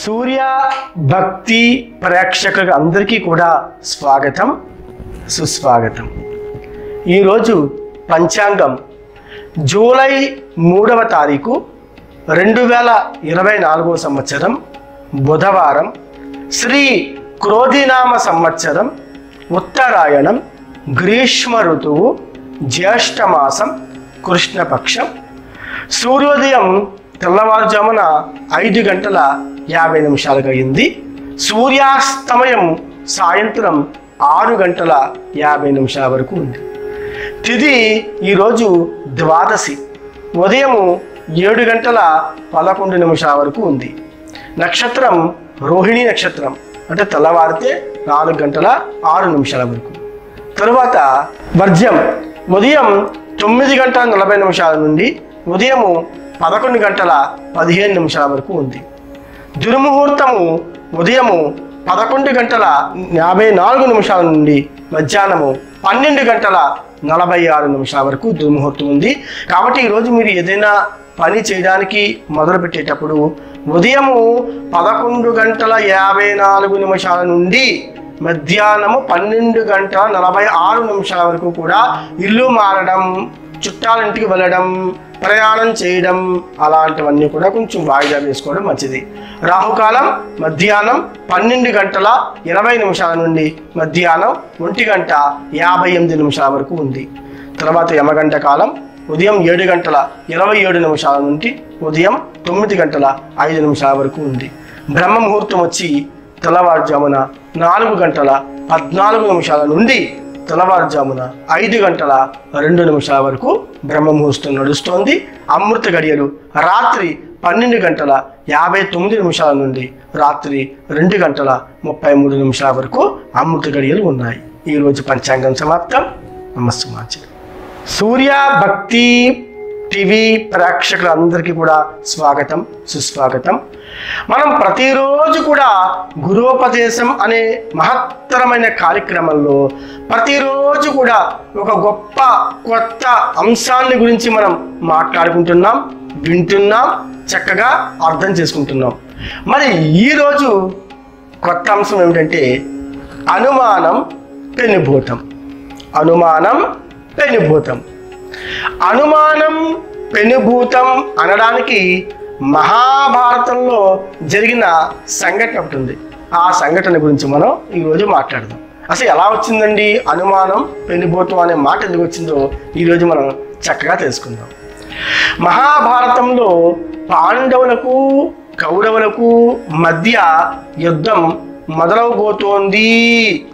సూర్య భక్తి ప్రేక్షకులకు అందరికీ కూడా స్వాగతం సుస్వాగతం. ఈరోజు పంచాంగం జూలై 3వ తారీఖు 2024 సంవత్సరం బుధవారం, శ్రీ క్రోధినామ సంవత్సరం, ఉత్తరాయణం, గ్రీష్మ ఋతువు, జ్యేష్ఠమాసం, కృష్ణపక్షం. సూర్యోదయం తెల్లవారుజామున 5:50 అయింది. సూర్యాస్తమయం సాయంత్రం 6:50 వరకు ఉంది. తిథి ఈరోజు ద్వాదశి, ఉదయం 7:11 వరకు ఉంది. నక్షత్రం రోహిణి నక్షత్రం, అంటే తెల్లవారితే 4:06 వరకు. తరువాత వర్జ్యం ఉదయం 9:40 నుండి ఉదయం 11:15 వరకు ఉంది. దుర్ముహూర్తము ఉదయం 11:54 నుండి మధ్యాహ్నము 12:46 వరకు దుర్ముహూర్తం ఉంది. కాబట్టి ఈరోజు మీరు ఏదైనా పని చేయడానికి మొదలు పెట్టేటప్పుడు ఉదయము 11:54 నుండి మధ్యాహ్నము 12:46 వరకు కూడా ఇల్లు మారడం, చుట్టాలింటికి వెళ్ళడం, ప్రయాణం చేయడం అలాంటివన్నీ కూడా కొంచెం వాయిదా వేసుకోవడం మంచిది. రాహుకాలం మధ్యాహ్నం 12:20 నుండి మధ్యాహ్నం 1:58 వరకు ఉంది. తర్వాత యమగంట కాలం ఉదయం 7:27 నుండి ఉదయం 9:05 వరకు ఉంది. బ్రహ్మ ముహూర్తం వచ్చి తెల్లవారుజామున 4:14 నుండి తెల్లవారుజామున 5:02 వరకు బ్రహ్మ ముహూర్తం నడుస్తోంది. అమృత గడియలు రాత్రి 12:59 నుండి రాత్రి 2:33 వరకు అమృత గడియలు ఉన్నాయి. ఈరోజు పంచాంగం సమాప్తం. నమస్కారం. సూర్య భక్తి టీవీ ప్రేక్షకులందరికీ కూడా స్వాగతం సుస్వాగతం. మనం ప్రతిరోజు కూడా గురోపదేశం అనే మహత్తరమైన కార్యక్రమంలో ప్రతిరోజు కూడా ఒక గొప్ప కొత్త అంశాన్ని గురించి మనం మాట్లాడుకుంటున్నాం, వింటున్నాం, చక్కగా అర్థం చేసుకుంటున్నాం. మరి ఈరోజు కొత్త అంశం ఏమిటంటే అనుమానం పెనుభూతం. అనుమానం పెనుభూతం. అనుమానం పెనుభూతం అనడానికి మహాభారతంలో జరిగిన సంఘటన ఒకటి ఉంది. ఆ సంఘటన గురించి మనం ఈరోజు మాట్లాడదాం. అసలు ఎలా వచ్చిందండి అనుమానం పెనుభూతం అనే మాట ఎందుకు వచ్చిందో ఈరోజు మనం చక్కగా తెలుసుకుందాం. మహాభారతంలో పాండవులకు కౌరవులకు మధ్య యుద్ధం మొదలవబోతోంది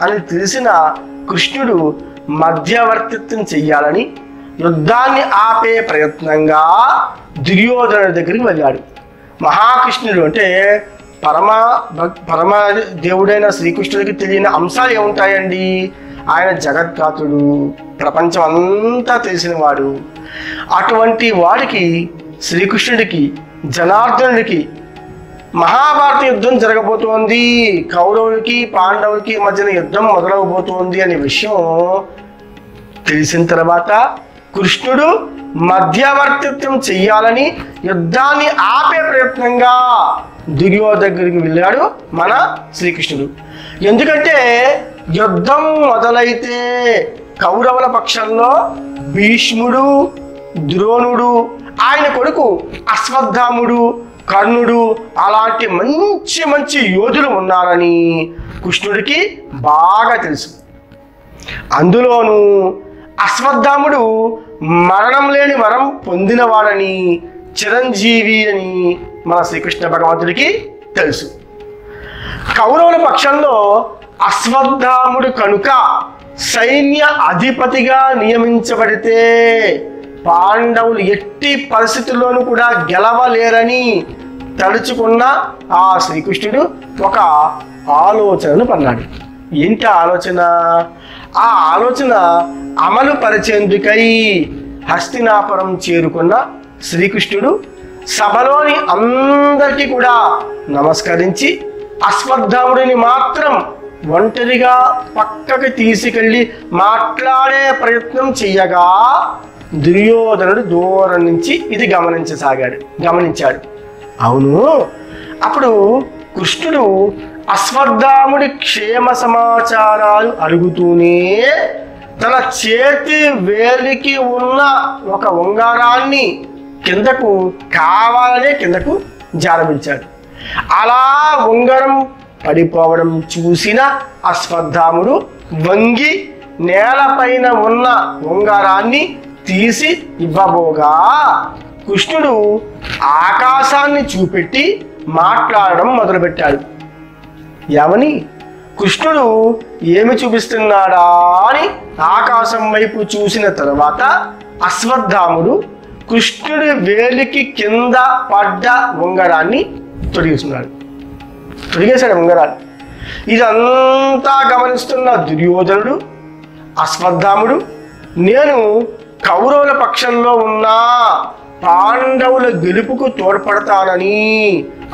అని తెలిసిన కృష్ణుడు మధ్యవర్తిత్వం చెయ్యాలని యుద్ధాన్ని ఆపే ప్రయత్నంగా దుర్యోధనుడి దగ్గరికి వెళ్ళాడు. మహాకృష్ణుడు అంటే పరమ దేవుడైన శ్రీకృష్ణుడికి తెలియని అంశాలు ఏముంటాయండి? ఆయన జగద్గాతుడు, ప్రపంచం అంతా తెలిసినవాడు. అటువంటి వాడికి శ్రీకృష్ణుడికి జనార్దనుడికి మహాభారత యుద్ధం జరగబోతోంది, కౌరవులకి పాండవులకి మధ్యన యుద్ధం మొదలవబోతోంది అనే విషయం తెలిసిన తర్వాత కృష్ణుడు మధ్యవర్తిత్వం చెయ్యాలని యుద్ధాన్ని ఆపే ప్రయత్నంగా దుర్యోధన దగ్గరికి వెళ్ళాడు మన శ్రీకృష్ణుడు. ఎందుకంటే యుద్ధం మొదలైతే కౌరవుల పక్షంలో భీష్ముడు, ద్రోణుడు, ఆయన కొడుకు అశ్వత్థాముడు, కర్ణుడు అలాంటి మంచి మంచి యోధులు ఉన్నారని కృష్ణుడికి బాగా తెలుసు. అందులోనూ అశ్వత్థాముడు మరణం లేని వరం పొందినవాడని, చిరంజీవి అని మన శ్రీకృష్ణ భగవంతుడికి తెలుసు. కౌరవుల పక్షంలో అశ్వత్థాముడు కనుక సైన్య అధిపతిగా నియమించబడితే పాండవులు ఎట్టి పరిస్థితుల్లోనూ కూడా గెలవలేరని తలుచుకున్న ఆ శ్రీకృష్ణుడు ఒక ఆలోచనను పన్నాడు. ఏంటి ఆలోచన? ఆ ఆలోచన అమలు పరిచేందుకై హస్తినాపురం చేరుకున్న శ్రీకృష్ణుడు సభలోని అందరికీ కూడా నమస్కరించి అశ్వత్థాముడిని మాత్రం ఒంటరిగా పక్కకి తీసుకెళ్ళి మాట్లాడే ప్రయత్నం చెయ్యగా దుర్యోధనుడు దూరం నుంచి ఇది గమనించాడు. అవును, అప్పుడు కృష్ణుడు అశ్వత్థాముడి క్షేమ సమాచారాలు అడుగుతూనే తన చేతి వేలికి ఉన్న ఒక ఉంగరాన్ని కావాలనే కిందకు జారవించాడు. అలా ఉంగరం పడిపోవడం చూసిన అశ్వత్థాముడు వంగి నేలపైన ఉన్న ఉంగరాన్ని తీసి ఇవ్వబోగా కృష్ణుడు ఆకాశాన్ని చూపెట్టి మాట్లాడడం మొదలుపెట్టాడు. ఏమని? కృష్ణుడు ఏమి చూపిస్తున్నాడా అని ఆకాశం వైపు చూసిన తర్వాత అశ్వత్థాముడు కృష్ణుడి వేలికి కింద పడ్డ ఉంగరాన్ని తొడిగేశాడు ఉంగరాన్ని. ఇదంతా గమనిస్తున్న దుర్యోధనుడు, అశ్వత్థాముడు, నేను కౌరవుల పక్షంలో ఉన్నా పాండవుల గెలుపుకు తోడ్పడతానని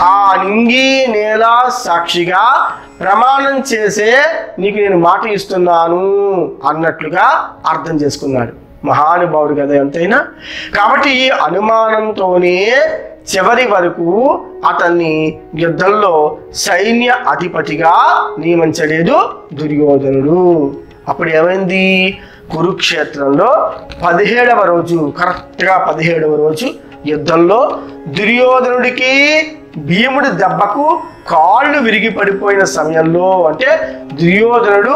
ఆ నింగి నేల సాక్షిగా ప్రమాణం చేసే నీకు నేను మాట ఇస్తున్నాను అన్నట్లుగా అర్థం చేసుకున్నాడు. మహానుభావుడు కదా ఎంతైనా. కాబట్టి అనుమానంతోనే చివరి వరకు అతన్ని యుద్ధంలో సైన్య అధిపతిగా నియమించలేదు దుర్యోధనుడు. అప్పుడు ఏమైంది? కురుక్షేత్రంలో 17వ రోజు, కరెక్ట్గా 17వ రోజు యుద్ధంలో దుర్యోధనుడికి భీముడి దెబ్బకు కాళ్ళు విరిగి పడిపోయిన సమయంలో, అంటే దుర్యోధనుడు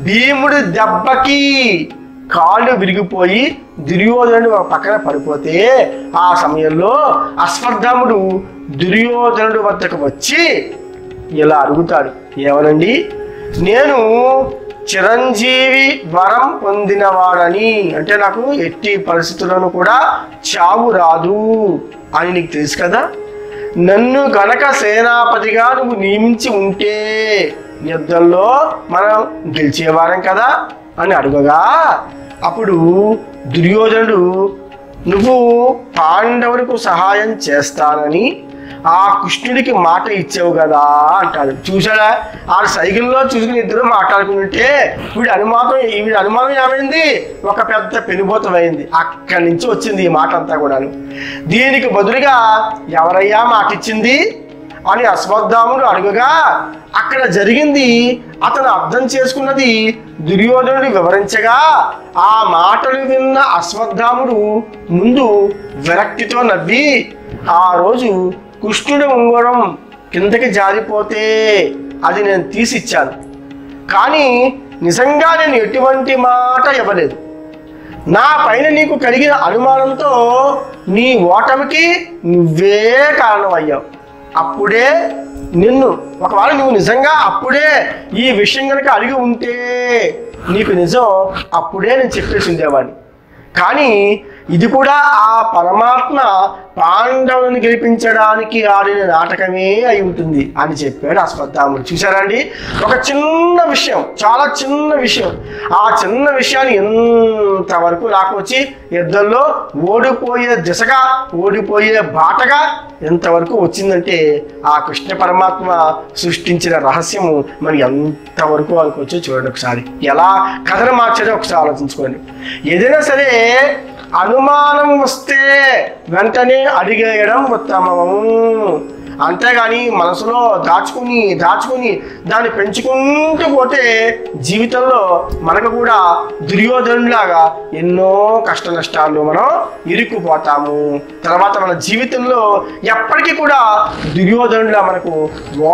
భీముడి దెబ్బకి కాళ్ళు విరిగిపోయి దుర్యోధనుడు పక్కన పడిపోతే ఆ సమయంలో అశ్వత్థాముడు దుర్యోధనుడి వద్దకు వచ్చి ఇలా అడుగుతాడు. ఏమనండి? నేను చిరంజీవి వరం పొందినవాడని, అంటే నాకు ఎట్టి పరిస్థితుల్లోనూ కూడా చావు రాదు అని నీకు తెలుసు కదా. నన్ను గనక సేనాపతిగా నువ్వు నియమించి ఉంటే యుద్ధంలో మనం గెలిచేవారం కదా అని అడగగా అప్పుడు దుర్యోధనుడు నువ్వు పాండవులకు సహాయం చేస్తానని ఆ కృష్ణుడికి మాట ఇచ్చావు కదా అంటాడు. చూసాడా? ఆ సైకిల్లో చూసుకుని ఇద్దరు మాట్లాడుకుంటే వీడి అనుమానం ఏమైంది? ఒక పెద్ద పెనుభూతమైంది. అక్కడి నుంచి వచ్చింది ఈ మాట అంతా కూడాను. దీనికి బదులుగా ఎవరయ్యా మాట ఇచ్చింది అని అశ్వత్థాముడు అడుగగా అక్కడ జరిగింది అతను అర్థం చేసుకున్నది దుర్యోధనుడు వివరించగా ఆ మాటలు విన్న అశ్వత్థాముడు ముందు విరక్తితో నవ్వి, ఆ రోజు కృష్ణుడి ఉంగరం కిందకి జారిపోతే అది నేను తీసిచ్చాను, కానీ నిజంగా నేను ఎటువంటి మాట ఇవ్వలేదు. నా పైన నీకు కలిగిన అనుమానంతో నీ ఓటమికి నువ్వే కారణం అయ్యావు. అప్పుడే ఒకవేళ నువ్వు నిజంగా అప్పుడే ఈ విషయం కనుక అడిగి ఉంటే నీకు నిజం అప్పుడే నేను చెప్పేసి ఉండేవాడిని. కానీ ఇది కూడా ఆ పరమాత్మ పాండవులను గెలిపించడానికి ఆడిన నాటకమే అయి ఉంటుంది అని చెప్పాడు అశ్వత్థాముడు. చూసారండి? ఒక చిన్న విషయం, చాలా చిన్న విషయం, ఆ చిన్న విషయాన్ని ఎంతవరకు లాక్కొచ్చి యుద్ధంలో ఓడిపోయే బాటగా ఎంతవరకు వచ్చిందంటే ఆ కృష్ణ పరమాత్మ సృష్టించిన రహస్యము మరి ఎంతవరకు అనుకోవచ్చో చూడండి. ఒకసారి ఎలా కథను మార్చారో ఒకసారి ఆలోచించుకోండి. ఏదైనా సరే అనుమానం వస్తే వెంటనే అడిగేయడం ఉత్తమము. అంతేగాని మనసులో దాచుకుని దాన్ని పెంచుకుంటూ పోతే జీవితంలో మనకు కూడా దుర్యోధనులాగా ఎన్నో కష్ట నష్టాల్లో మనం ఇరుక్కుపోతాము. తర్వాత మన జీవితంలో ఎప్పటికీ కూడా దుర్యోధనులా మనకు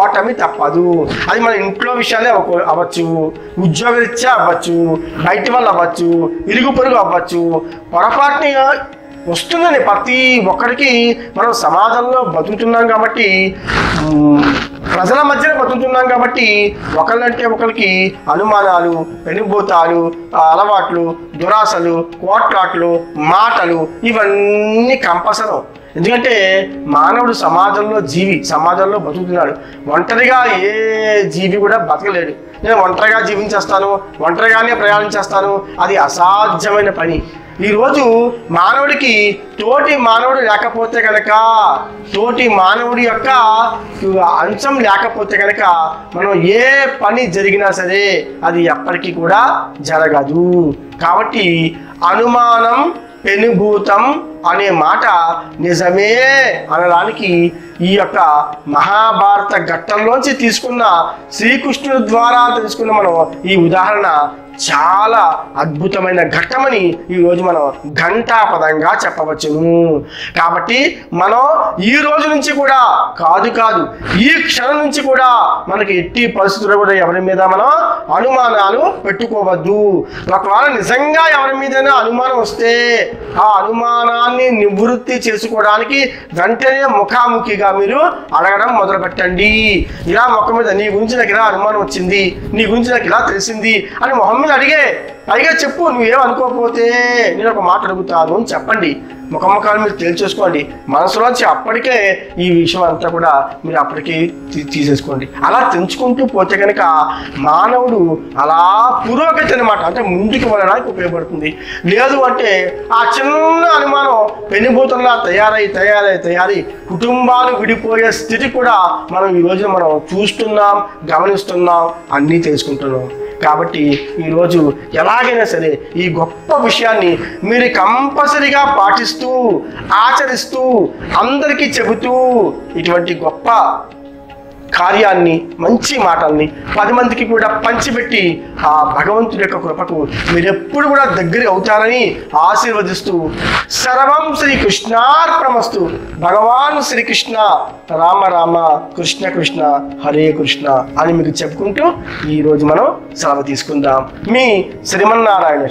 ఓటమి తప్పదు. అది మన ఇంట్లో విషయాలే అవ్వచ్చు, ఉద్యోగరీత్యా అవ్వచ్చు, బయట వాళ్ళు అవ్వచ్చు, ఇరుగు పొరుగు అవ్వచ్చు. పొరపాటుని వస్తుందని ప్రతి ఒక్కరికి మనం సమాజంలో బతుకుతున్నాం కాబట్టి, ప్రజల మధ్యన బతుకుతున్నాం కాబట్టి ఒకళ్ళంటే ఒకరికి అనుమానాలు, పెనుభూతాలు, అలవాట్లు, దురాశలు, కోట్లాట్లు, మాటలు ఇవన్నీ కంపల్సరీ. ఎందుకంటే మానవుడు సమాజంలో బతుకుతున్నాడు. ఒంటరిగా ఏ జీవి కూడా బతకలేడు. నేను ఒంటరిగా జీవించేస్తాను, ఒంటరిగానే ప్రయాణించేస్తాను, అది అసాధ్యమైన పని. ఈరోజు మానవుడికి తోటి మానవుడు లేకపోతే కనుక, తోటి మానవుడి యొక్క అంశం లేకపోతే కనుక మనం ఏ పని జరిగినా సరే అది ఎప్పటికీ కూడా జరగదు. కాబట్టి అనుమానం పెనుభూతం అనే మాట నిజమే అనడానికి ఈ యొక్క మహాభారత ఘట్టంలోంచి తీసుకున్న శ్రీకృష్ణుడి ద్వారా తెలుసుకున్న మనం ఈ ఉదాహరణ చాలా అద్భుతమైన ఘట్టమని ఈరోజు మనం ఘంటాపదంగా చెప్పవచ్చును. కాబట్టి మనం ఈ రోజు నుంచి కూడా కాదు ఈ క్షణం నుంచి కూడా మనకి ఎట్టి పరిస్థితుల్లో కూడా ఎవరి మీద మనం అనుమానాలు పెట్టుకోవద్దు. ఒకవేళ నిజంగా ఎవరి మీదైనా అనుమానం వస్తే ఆ అనుమానాన్ని నివృత్తి చేసుకోవడానికి వెంటనే ముఖాముఖిగా మీరు అడగడం మొదలు పెట్టండి. ఇలా ముఖం మీద నీ గురించి నాకు ఇలా అనుమానం వచ్చింది, నీ గురించి నాకు ఇలా తెలిసింది అని మొహం అడిగే పైగా చెప్పు, నువ్వేమనుకోకపోతే నేను ఒక మాట అడుగుతాను అని చెప్పండి. ముఖముఖాలు మీరు తేల్చేసుకోండి. మనసులోంచి అప్పటికే ఈ విషయం అంతా కూడా మీరు అప్పటికే తీసేసుకోండి. అలా తెంచుకుంటూ పోతే కనుక మానవుడు అలా పురోగతి అనమాట, అంటే ముందుకు వెళ్ళడానికి ఉపయోగపడుతుంది. లేదు అంటే ఆ చిన్న అనుమానం పెనుభూతంలా తయారై కుటుంబాలు విడిపోయే స్థితి కూడా మనం ఈ రోజు మనం చూస్తున్నాం, గమనిస్తున్నాం, అన్నీ తెలుసుకుంటున్నాం. కాబట్టి ఈరోజు ఎలాగైనా సరే ఈ గొప్ప విషయాన్ని మీరు కంపల్సరీగా పాటిస్తూ ఆచరిస్తూ అందరికీ చెబుతూ ఇటువంటి గొప్ప కార్యాన్ని మంచి మాటల్ని 10 మందికి కూడా పంచిపెట్టి ఆ భగవంతుడి యొక్క కృపకు మీరు ఎప్పుడు కూడా దగ్గర అవుతారని ఆశీర్వదిస్తూ సర్వం శ్రీకృష్ణార్పణమస్తు. భగవాన్ శ్రీకృష్ణ రామ రామ కృష్ణ కృష్ణ హరే కృష్ణ అని మీకు చెప్పుకుంటూ ఈరోజు మనం సెలవు తీసుకుందాం. మీ శ్రీమన్నారాయణ.